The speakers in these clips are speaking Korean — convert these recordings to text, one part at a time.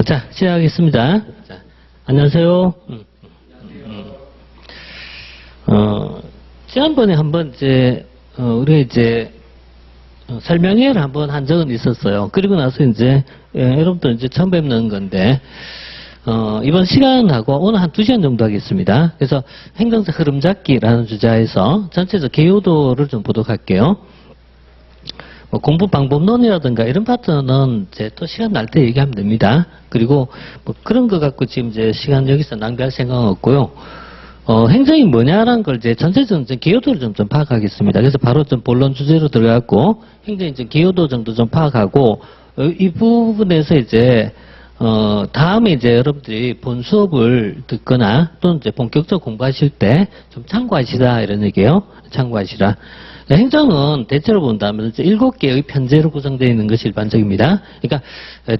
자, 시작하겠습니다. 자, 안녕하세요. 지난번에 한번 우리가 설명회를 한번 한 적은 있었어요. 그리고 나서 여러분들 처음 뵙는 건데, 이번 시간하고 오늘 한 2시간 정도 하겠습니다. 그래서 행정사 흐름 잡기라는 주제에서 전체적 개요도를 좀 보도록 할게요. 공부 방법론이라든가 이런 파트는 또 시간 날 때 얘기하면 됩니다. 그리고 그런 거 갖고 지금 시간 여기서 낭비할 생각은 없고요. 행정이 뭐냐라는 걸 전체적인 개요도를 좀 파악하겠습니다. 그래서 바로 좀 본론 주제로 들어갔고, 행정이 개요도 정도 좀 파악하고, 이 부분에서 다음에 여러분들이 본 수업을 듣거나 또는 본격적으로 공부하실 때 좀 참고하시라 이런 얘기예요. 참고하시라. 행정은 대체로 본다면 7개의 편제로 구성되어 있는 것이 일반적입니다. 그러니까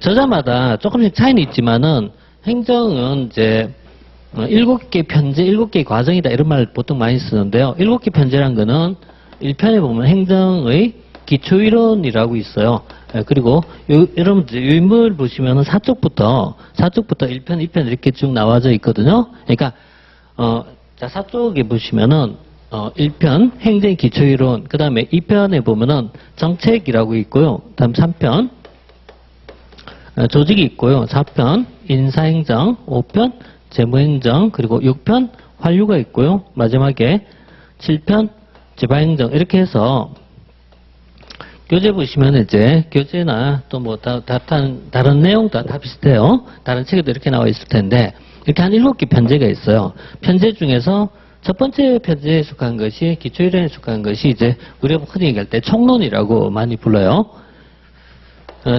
저자마다 조금씩 차이는 있지만은 행정은 7개 편제, 7개의 과정이다 이런 말 보통 많이 쓰는데요. 7개 편제란 거는 1편에 보면 행정의 기초이론이라고 있어요. 그리고 여러분들 유인물 보시면은 4쪽부터 1편, 2편 이렇게 쭉 나와져 있거든요. 그러니까 자, 4쪽에 보시면은 1편 행정의 기초이론, 그 다음에 2편에 보면은 정책이라고 있고요. 다음 3편 조직이 있고요. 4편 인사행정, 5편 재무행정, 그리고 6편 환류가 있고요. 마지막에 7편 지방행정 이렇게 해서 교재 보시면 교재나 또 다른 내용도 다 비슷해요. 다른 책에도 이렇게 나와 있을 텐데 이렇게 한 7개 편제가 있어요. 편제 중에서 첫 번째 편제에 속한 것이 기초이론에 속한 것이 우리가 흔히 얘기할 때 총론이라고 많이 불러요.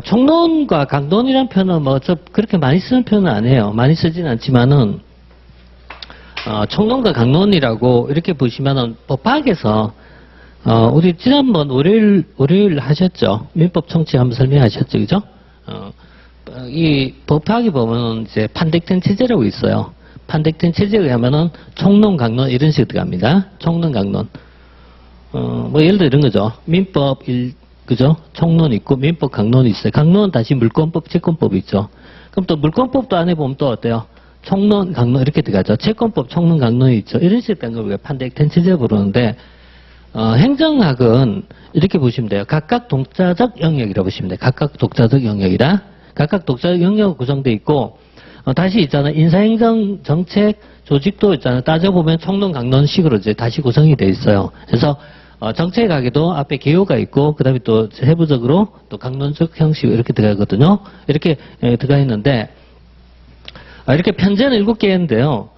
총론과 강론이라는 표현은 그렇게 많이 쓰는 표현은 아니에요. 많이 쓰진 않지만은 총론과 강론이라고 이렇게 보시면은 법학에서 우리 지난번 월요일 하셨죠? 민법 청취 한번 설명하셨죠, 그죠? 이 법학에 보면 판택된 체제라고 있어요. 판택된 체제에 의하면은 총론, 강론 이런 식으로 들어갑니다. 총론, 강론. 예를 들어 이런 거죠. 민법 그죠? 총론 있고 민법 강론이 있어요. 강론은 다시 물권법, 채권법이 있죠. 그럼 또 물권법도 안에 보면 또 어때요? 총론, 강론 이렇게 들어가죠. 채권법, 총론, 강론이 있죠. 이런 식으로 된 걸 우리가 판택된 체제로 부르는데 행정학은 이렇게 보시면 돼요. 각각 독자적 영역이라고 보시면 돼요. 각각 독자적 영역이다. 각각 독자적 영역으로 구성되어 있고 다시 있잖아요. 인사행정, 정책, 조직도 있잖아요. 따져보면 총론, 강론식으로 다시 구성이 되어 있어요. 그래서 정책학에도 앞에 개요가 있고 그 다음에 또 세부적으로 또 강론적 형식 이렇게 들어가거든요. 이렇게 들어가 있는데 이렇게 편제는 7개인데요.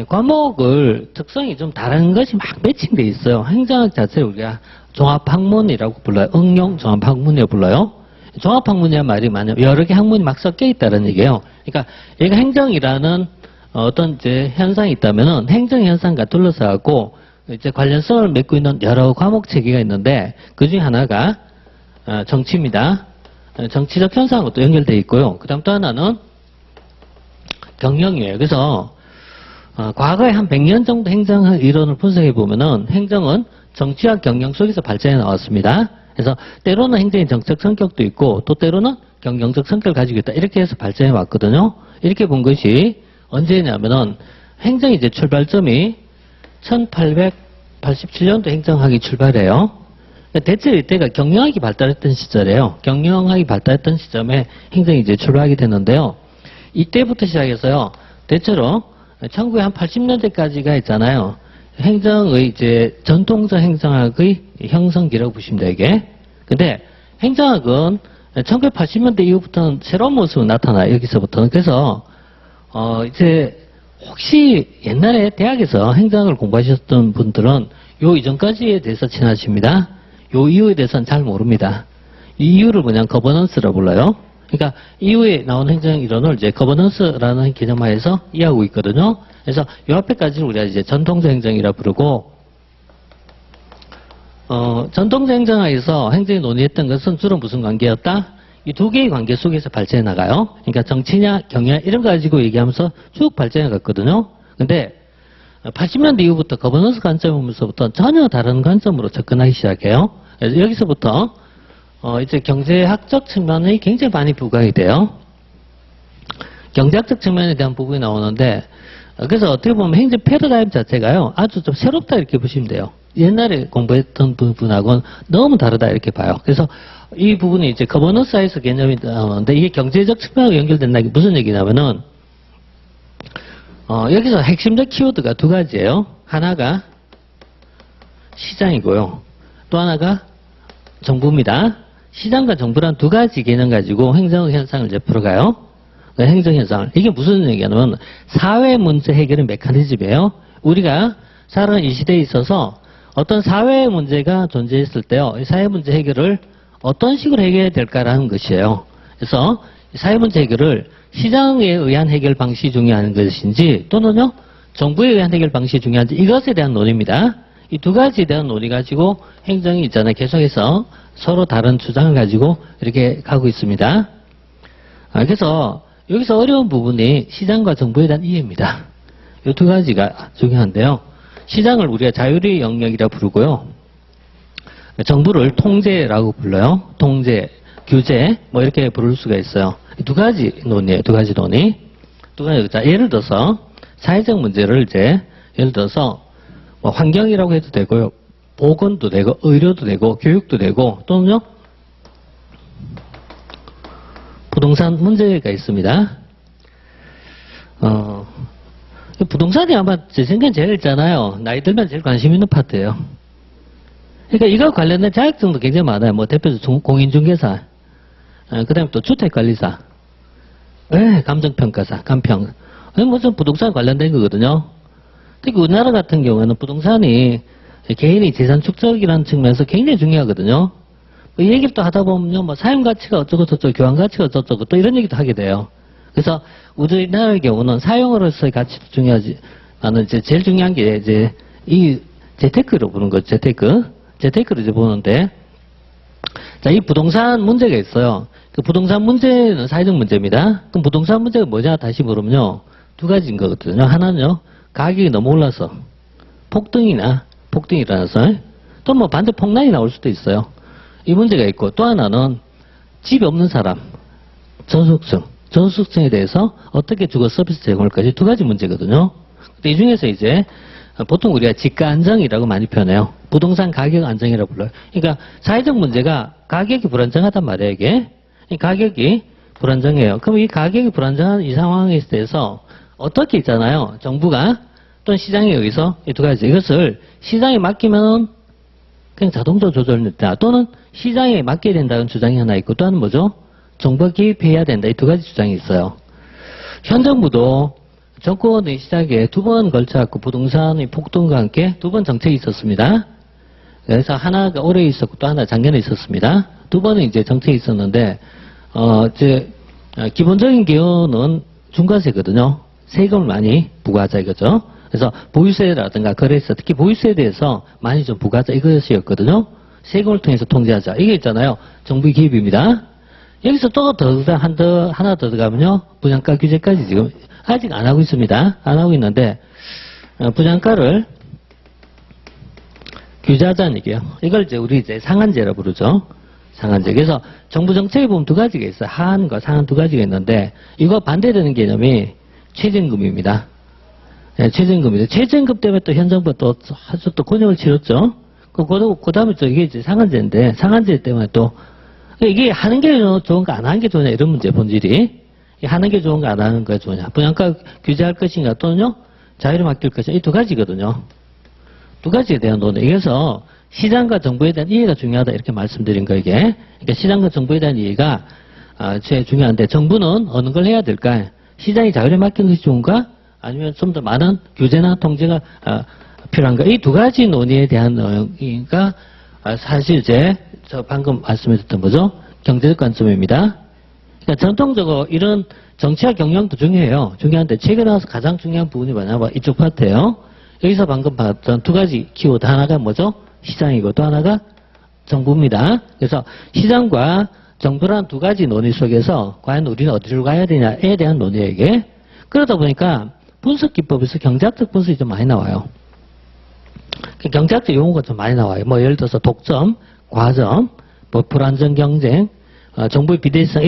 과목을 특성이 좀 다른 것이 막 매칭되어 있어요. 행정학 자체를 우리가 종합학문이라고 불러요. 응용 종합학문이라고 불러요. 종합학문이란 말이 뭐냐면 여러 개 학문이 막 섞여 있다는 얘기예요. 그러니까 얘가 행정이라는 어떤 현상이 있다면은 행정 현상과 둘러싸고 관련성을 맺고 있는 여러 과목 체계가 있는데 그 중에 하나가 정치입니다. 정치적 현상하고 또 연결되어 있고요. 그 다음 또 하나는 경영이에요. 그래서 과거에 한 100년 정도 행정 이론을 분석해 보면은 행정은 정치와 경영 속에서 발전해 나왔습니다. 그래서 때로는 행정의 정책 성격도 있고 또 때로는 경영적 성격을 가지고 있다. 이렇게 해서 발전해 왔거든요. 이렇게 본 것이 언제냐면은 행정이 출발점이 1887년도 행정학이 출발해요. 대체 이때가 경영학이 발달했던 시절이에요. 경영학이 발달했던 시점에 행정이 출발하게 되는데요. 이때부터 시작해서요. 대체로 1980년대까지가 있잖아요. 행정의 전통적 행정학의 형성기라고 보시면 돼요, 이게. 근데 행정학은 1980년대 이후부터는 새로운 모습이 나타나요, 여기서부터는. 그래서, 혹시 옛날에 대학에서 행정학을 공부하셨던 분들은 요 이전까지에 대해서 친하십니다. 요 이후에 대해서는 잘 모릅니다. 이 이유를 뭐냐면 거버넌스라고 불러요. 그러니까 이후에 나온 행정 이론을 거버넌스라는 개념하에서 이해하고 있거든요. 그래서 이 앞에까지는 우리가 전통적 행정이라 부르고, 전통적 행정학에서 행정이 논의했던 것은 주로 무슨 관계였다? 이 두 개의 관계 속에서 발전해 나가요. 그러니까 정치냐, 경영 이런 거 가지고 얘기하면서 쭉 발전해 갔거든요. 근데 80년대 이후부터 거버넌스 관점에서부터 전혀 다른 관점으로 접근하기 시작해요. 그래서 여기서부터 경제학적 측면이 굉장히 많이 부각이 돼요. 경제학적 측면에 대한 부분이 나오는데, 그래서 어떻게 보면 행정 패러다임 자체가요, 아주 좀 새롭다 이렇게 보시면 돼요. 옛날에 공부했던 부분하고는 너무 다르다 이렇게 봐요. 그래서 이 부분이 이제 거버넌스에서 개념이 나오는데, 이게 경제적 측면하고 연결된다는 게 무슨 얘기냐면은, 여기서 핵심적 키워드가 두 가지예요. 하나가 시장이고요. 또 하나가 정부입니다. 시장과 정부란 두 가지 개념 가지고 행정현상을 이제 풀어가요. 행정현상을. 이게 무슨 얘기냐면 사회 문제 해결의 메커니즘이에요. 우리가 살아가는 이 시대에 있어서 어떤 사회 문제가 존재했을 때요. 이 사회 문제 해결을 어떤 식으로 해결해야 될까라는 것이에요. 그래서 사회 문제 해결을 시장에 의한 해결 방식이 중요한 것인지 또는요 정부에 의한 해결 방식이 중요한지 이것에 대한 논의입니다. 이 두 가지에 대한 논의 가지고 행정이 있잖아요. 계속해서 서로 다른 주장을 가지고 이렇게 가고 있습니다. 그래서 여기서 어려운 부분이 시장과 정부에 대한 이해입니다. 이 두 가지가 중요한데요. 시장을 우리가 자율의 영역이라 부르고요. 정부를 통제라고 불러요. 통제, 규제 뭐 이렇게 부를 수가 있어요. 두 가지 논의예요. 두 가지 논의. 두 가지. 자, 예를 들어서 사회적 문제를 이제 예를 들어서 뭐 환경이라고 해도 되고요. 보건도 되고 의료도 되고 교육도 되고 또는요. 부동산 문제가 있습니다. 부동산이 아마 제 생각엔 제일 있잖아요. 나이 들면 제일 관심 있는 파트예요. 그러니까 이거 관련된 자격증도 굉장히 많아요. 뭐 대표적으로 공인중개사, 그 다음에 또 주택관리사, 감정평가사, 감평. 무슨 부동산 관련된 거거든요. 특히 우리나라 같은 경우에는 부동산이 개인의 재산 축적이라는 측면에서 굉장히 중요하거든요. 이 얘기를 또 하다 보면요, 뭐 사용가치가 어쩌고저쩌고, 교환가치가 어쩌고저쩌고 또 이런 얘기도 하게 돼요. 그래서 우리나라의 경우는 사용으로서의 가치도 중요하지. 나는 이제 제일 중요한 게 이제 이 재테크로 보는 거죠. 재테크로 이제 보는데, 자, 이 부동산 문제가 있어요. 그 부동산 문제는 사회적 문제입니다. 그럼 부동산 문제가 뭐냐 다시 물으면요, 두 가지인 거거든요. 하나는요, 가격이 너무 올라서 폭등이 일어나서 또 뭐 반대 폭락이 나올 수도 있어요. 이 문제가 있고 또 하나는 집이 없는 사람, 저소득층에 대해서 어떻게 주거 서비스 제공할 것이 두 가지 문제거든요. 근데 이 중에서 이제 보통 우리가 지가 안정이라고 많이 표현해요. 부동산 가격 안정이라고 불러요. 그러니까 사회적 문제가 가격이 불안정하단 말이에요, 이게. 이 가격이 불안정해요. 그럼 이 가격이 불안정한 이 상황에 대해서 어떻게 있잖아요. 정부가 또는 시장에 의해서 이 두 가지. 이것을 시장에 맡기면 그냥 자동적으로 조절된다. 또는 시장에 맡겨야 된다는 주장이 하나 있고 또 하나는 뭐죠? 정부가 개입해야 된다. 이 두 가지 주장이 있어요. 현 정부도 정권의 시작에 두 번 걸쳐갖고 부동산의 폭등과 함께 두 번 정책이 있었습니다. 그래서 하나가 올해 있었고 또 하나 작년에 있었습니다. 두 번은 이제 정책이 있었는데, 기본적인 개요는 중과세거든요. 세금을 많이 부과하자 이거죠. 그래서 보유세라든가 거래세, 특히 보유세에 대해서 많이 좀 부과하자 이것이었거든요. 세금을 통해서 통제하자. 이게 있잖아요. 정부의 개입입니다. 여기서 또 하나 더 들어가면요. 분양가 규제까지 지금 아직 안 하고 있습니다. 안 하고 있는데, 분양가를 규제하자는 얘기예요. 이걸 이제 우리 이제 상한제라고 부르죠. 상한제. 그래서 정부 정책에 보면 두 가지가 있어요. 하한과 상한 두 가지가 있는데, 이거 반대되는 개념이 최저임금입니다. 네, 최저임금입니다. 최저임금 때문에 또 현 정부가 또 아주 또 곤욕을 치렀죠. 그 다음에 또 이게 이제 상한제인데, 상한제 때문에 또, 이게 하는 게 좋은가 안 하는 게 좋으냐 이런 문제 본질이. 하는 게 좋은가 안 하는 게 좋으냐. 분양가 규제할 것인가 또는요, 자유를 맡길 것인가. 이 두 가지거든요. 두 가지에 대한 논의. 그래서 시장과 정부에 대한 이해가 중요하다 이렇게 말씀드린 거 이게. 그러니까 시장과 정부에 대한 이해가 제일 중요한데 정부는 어느 걸 해야 될까? 시장이 자율에 맡기는 것이 좋은가? 아니면 좀 더 많은 규제나 통제가 필요한가? 이 두 가지 논의에 대한 내용이니까 사실 저 방금 말씀드렸던 거죠. 경제적 관점입니다. 그러니까 전통적으로 이런 정치와 경영도 중요해요. 중요한데 최근에 와서 가장 중요한 부분이 뭐냐면 이쪽 파트예요. 여기서 방금 봤던 두 가지 키워드 하나가 뭐죠? 시장이고 또 하나가 정부입니다. 그래서 시장과 정부라는 두 가지 논의 속에서 과연 우리는 어디로 가야 되냐에 대한 논의에게 그러다 보니까 분석 기법에서 경제학적 분석이 좀 많이 나와요. 경제학적 용어가 좀 많이 나와요. 뭐 예를 들어서 독점, 과점, 뭐 불안정 경쟁, 정부의 비대위성